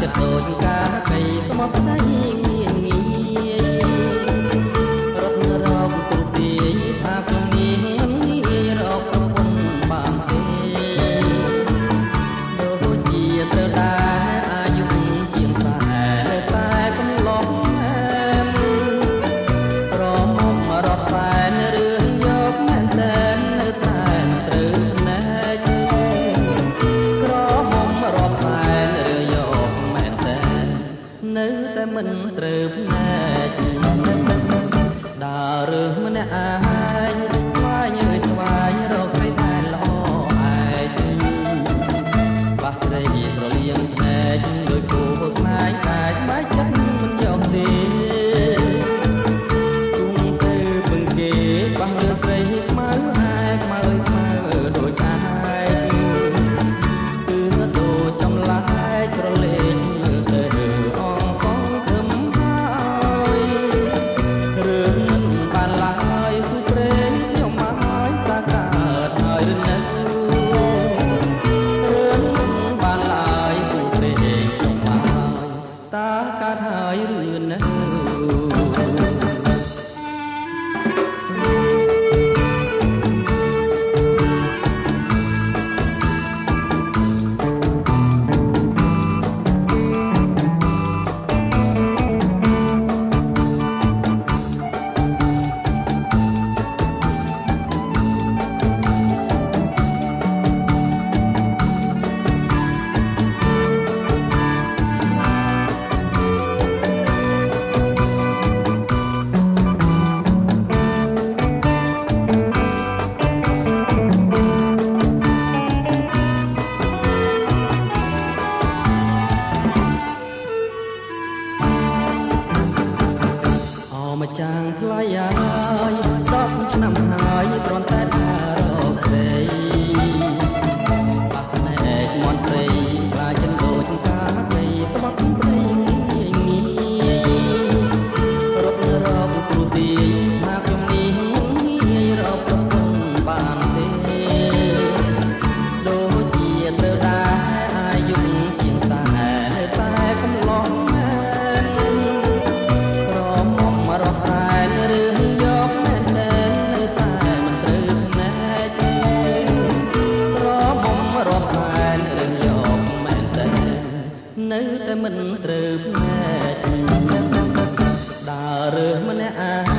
ចិត្តដូចកាកៃថ្មផ្នែកងាយងាយរត់រកទូទាយថាខ្ញុំនេះងាយរកប្រពន្ធបានទេដូចជាត្រូវដែរអាយុជាង40តែកំឡុងប្រមុំរត់សែនរឿងយកមែនតែនៅតែត្រូវណែក្រមុំរត់សែនរឿងយកមែនតែនៅតែមិនត្រូវណែដើររើសម្នាក់ឯងស្វែងស្វែងរកស្រីតែល្អឯងបាក់ស្រីស្រលៀងភ្នែកដោយគូស្នេហ៍តែបែកចិត្តមិនយកទេស្ទុំទៅពឹងគេបាក់លើស្រីខ្មៅឯងខ្មៅខ្មៅដូចឯងគឺដូចចម្លែកក្រលេងទៅអងសងខឹមហើយរឿងមិនបានឡើយគឺព្រេងខ្ញុំមកតាកើតហើយឬនៅរឿងមិនបានឡើយគឺព្រេងខ្ញុំមកតាកើតហើយឬនៅម្ចាស់ថ្លៃហើយ10ឆ្នាំហើយគ្រាន់តែថារកស្រីបាក់ភ្នែកមន់ព្រៃខ្លាចដូចកាកៃត្បក់ព្រៃងាយរត់រកគ្រូទីថាខ្ញុំនេះងាយរកប្រពន្ធបានទេដូចជាត្រូវដែរអាយុជាង40តែកំឡុងរកសែនរឿងយកមែនតែនៅតែមិនត្រូវណែក្រមុំរកសែនរឿងយកមែនតែនៅតែមិនត្រូវណែដើររើសម្នាក់